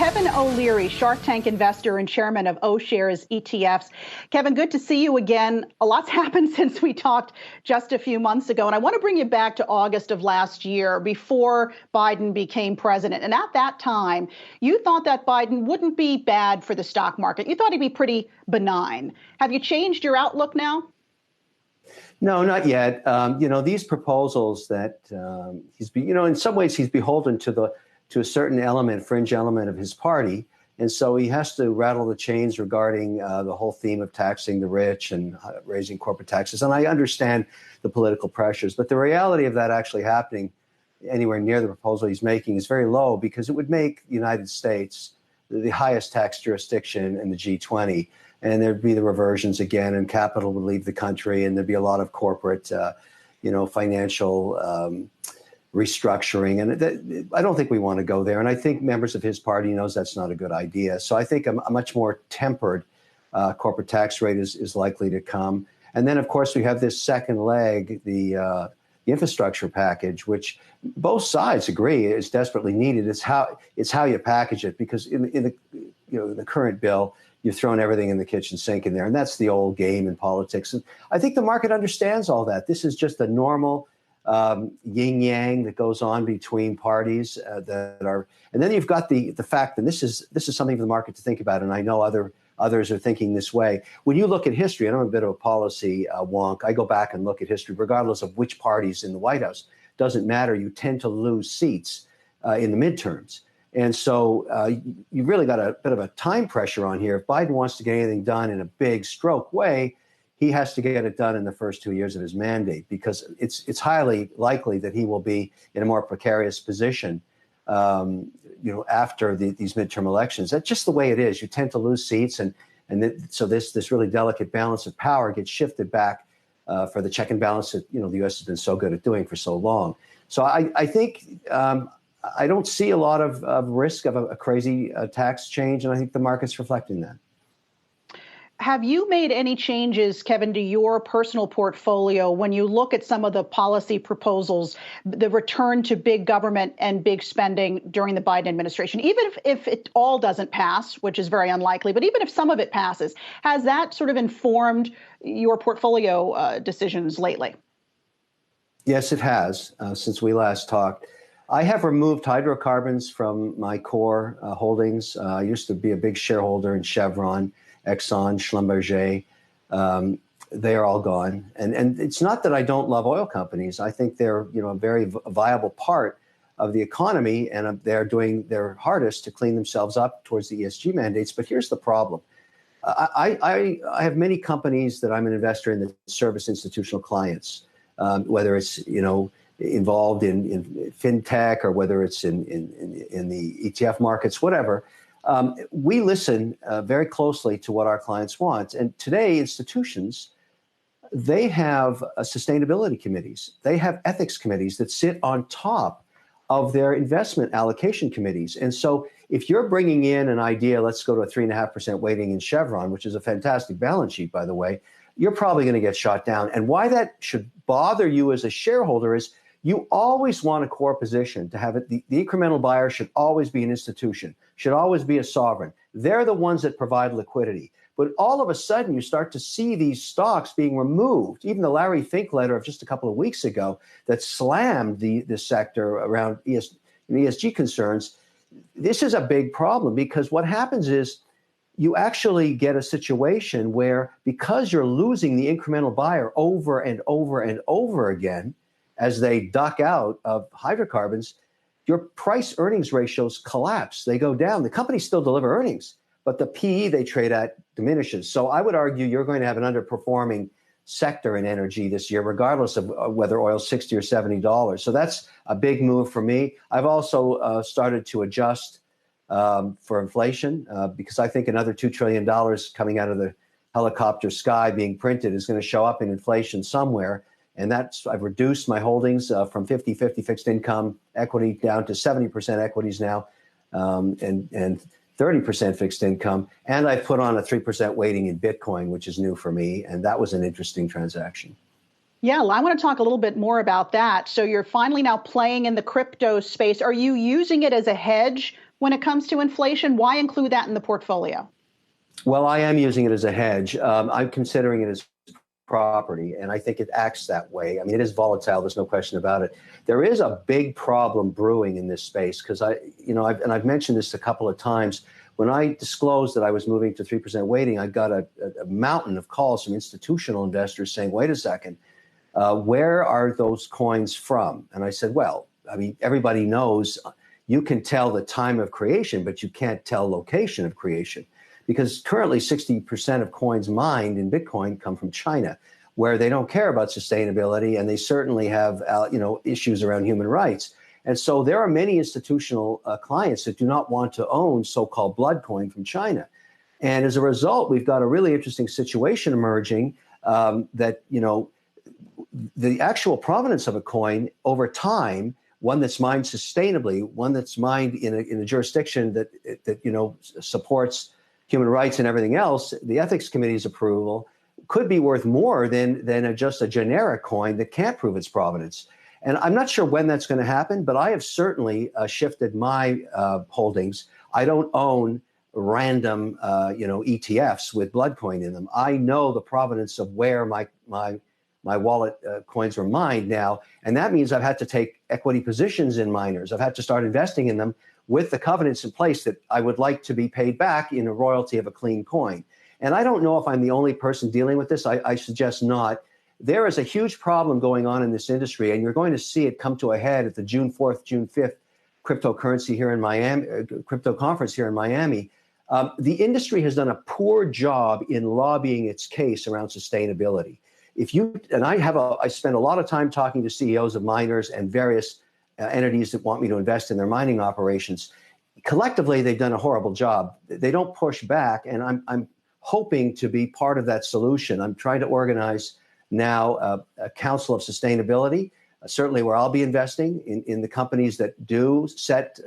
Kevin O'Leary, Shark Tank investor and chairman of O-Shares ETFs. Kevin, good to see you again. A lot's happened since we talked just a few months ago, and I want to bring you back to August of last year before Biden became president. And at that time, you thought that Biden wouldn't be bad for the stock market. You thought he'd be pretty benign. Have you changed your outlook now? No, not yet. These proposals that in some ways he's beholden to a certain fringe element of his party. And so he has to rattle the chains regarding the whole theme of taxing the rich and raising corporate taxes. And I understand the political pressures, but the reality of that actually happening anywhere near the proposal he's making is very low, because it would make the United States the highest tax jurisdiction in the G20. And there'd be the reversions again, and capital would leave the country, and there'd be a lot of corporate, financial restructuring. And I don't think we want to go there. And I think members of his party knows that's not a good idea. So I think a much more tempered corporate tax rate is likely to come. And then, of course, we have this second leg, the infrastructure package, which both sides agree is desperately needed. It's how you package it, because in the current bill, you're throwing everything in the kitchen sink in there. And that's the old game in politics. And I think the market understands all that. This is just a normal yin yang that goes on between parties that are. And then you've got the fact, and this is something for the market to think about. And I know others are thinking this way. When you look at history, and I'm a bit of a policy wonk, I go back and look at history, regardless of which party's in the White House. Doesn't matter. You tend to lose seats in the midterms. And so you've really got a bit of a time pressure on here. If Biden wants to get anything done in a big stroke way, he has to get it done in the first 2 years of his mandate, because it's highly likely that he will be in a more precarious position, after these midterm elections. That's just the way it is. You tend to lose seats, so this really delicate balance of power gets shifted back for the check and balance that the U.S. has been so good at doing for so long. So I think. I don't see a lot of risk of a crazy tax change, and I think the market's reflecting that. Have you made any changes, Kevin, to your personal portfolio when you look at some of the policy proposals, the return to big government and big spending during the Biden administration? Even if it all doesn't pass, which is very unlikely, but even if some of it passes, has that sort of informed your portfolio decisions lately? Yes, it has, since we last talked. I have removed hydrocarbons from my core holdings. I used to be a big shareholder in Chevron, Exxon, Schlumberger. They are all gone. And it's not that I don't love oil companies. I think they're a very viable part of the economy, and they're doing their hardest to clean themselves up towards the ESG mandates. But here's the problem. I have many companies that I'm an investor in that service institutional clients, whether it's involved in fintech, or whether it's in the ETF markets, whatever. We listen very closely to what our clients want. And today, institutions, they have sustainability committees. They have ethics committees that sit on top of their investment allocation committees. And so if you're bringing in an idea, let's go to a 3.5% weighting in Chevron, which is a fantastic balance sheet, by the way, you're probably going to get shot down. And why that should bother you as a shareholder is you always want a core position to have it. The incremental buyer should always be an institution, should always be a sovereign. They're the ones that provide liquidity. But all of a sudden, you start to see these stocks being removed. Even the Larry Fink letter of just a couple of weeks ago that slammed the sector around ESG concerns. This is a big problem, because what happens is you actually get a situation where, because you're losing the incremental buyer over and over and over again, as they duck out of hydrocarbons, your price earnings ratios collapse. They go down. The companies still deliver earnings, but the PE they trade at diminishes. So I would argue you're going to have an underperforming sector in energy this year, regardless of whether oil's $60 or $70. So that's a big move for me. I've also started to adjust for inflation, because I think another $2 trillion coming out of the helicopter sky being printed is going to show up in inflation somewhere. And I've reduced my holdings from 50-50 fixed income equity down to 70% equities now, and 30% fixed income. And I put on a 3% weighting in Bitcoin, which is new for me. And that was an interesting transaction. Yeah, well, I want to talk a little bit more about that. So you're finally now playing in the crypto space. Are you using it as a hedge when it comes to inflation? Why include that in the portfolio? Well, I am using it as a hedge. I'm considering it as property, and I think it acts that way. I mean, it is volatile. There's no question about it. There is a big problem brewing in this space because I've mentioned this a couple of times. When I disclosed that I was moving to 3% weighting, I got a mountain of calls from institutional investors saying, wait a second, where are those coins from? And I said, well, I mean, everybody knows you can tell the time of creation, but you can't tell location of creation. Because currently 60% of coins mined in Bitcoin come from China, where they don't care about sustainability, and they certainly have issues around human rights. And so there are many institutional clients that do not want to own so-called blood coin from China. And as a result, we've got a really interesting situation emerging that, the actual provenance of a coin over time, one that's mined sustainably, one that's mined in a jurisdiction that supports human rights and everything else, the ethics committee's approval could be worth more than just a generic coin that can't prove its provenance. And I'm not sure when that's going to happen, but I have certainly shifted my holdings. I don't own random, ETFs with blood coin in them. I know the provenance of where my wallet coins were mined now, and that means I've had to take equity positions in miners. I've had to start investing in them with the covenants in place that I would like to be paid back in a royalty of a clean coin. And I don't know if I'm the only person dealing with this. I suggest not. There is a huge problem going on in this industry, and you're going to see it come to a head at the June 4th, June 5th cryptocurrency here in Miami, crypto conference here in Miami. The industry has done a poor job in lobbying its case around sustainability. I spend a lot of time talking to CEOs of miners and various entities that want me to invest in their mining operations. Collectively, they've done a horrible job. They don't push back, and I'm hoping to be part of that solution. I'm trying to organize now a council of sustainability, certainly where I'll be investing in the companies that do set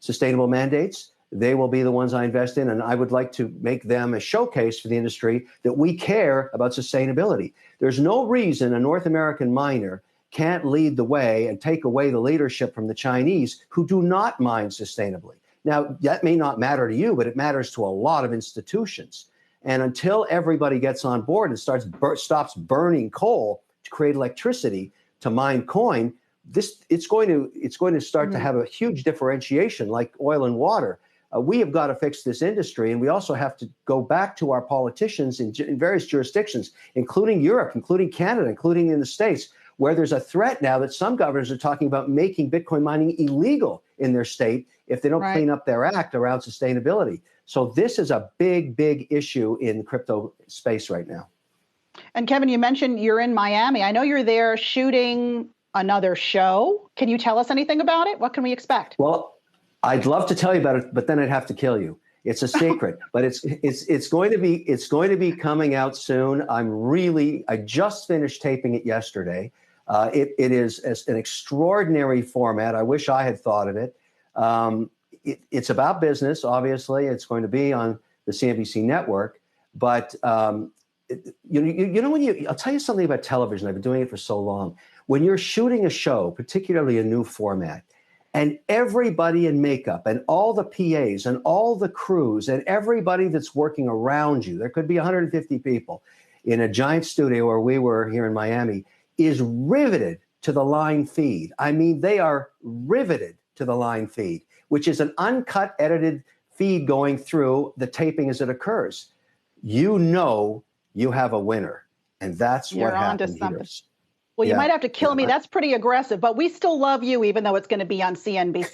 sustainable mandates. They will be the ones I invest in, and I would like to make them a showcase for the industry that we care about sustainability. There's no reason a North American miner can't lead the way and take away the leadership from the Chinese who do not mine sustainably. Now, that may not matter to you, but it matters to a lot of institutions. And until everybody gets on board and stops burning coal to create electricity to mine coin, it's going to start to have a huge differentiation like oil and water. We have got to fix this industry, and we also have to go back to our politicians in various jurisdictions, including Europe, including Canada, including in the States, where there's a threat now that some governors are talking about making Bitcoin mining illegal in their state if they don't clean up their act around sustainability. So this is a big, big issue in the crypto space right now. And Kevin, you mentioned you're in Miami. I know you're there shooting another show. Can you tell us anything about it? What can we expect? Well, I'd love to tell you about it, but then I'd have to kill you. It's a secret, but it's going to be coming out soon. I just finished taping it yesterday. It is an extraordinary format. I wish I had thought of it. It's about business, obviously. It's going to be on the CNBC network. But I'll tell you something about television. I've been doing it for so long. When you're shooting a show, particularly a new format, and everybody in makeup and all the PAs and all the crews and everybody that's working around you, there could be 150 people in a giant studio where we were here in Miami, is riveted to the line feed. I mean, they are riveted to the line feed, which is an uncut, edited feed going through the taping as it occurs. You know you have a winner, and that's what happened here. Well, you might have to kill me. That's pretty aggressive, but we still love you, even though it's going to be on CNBC.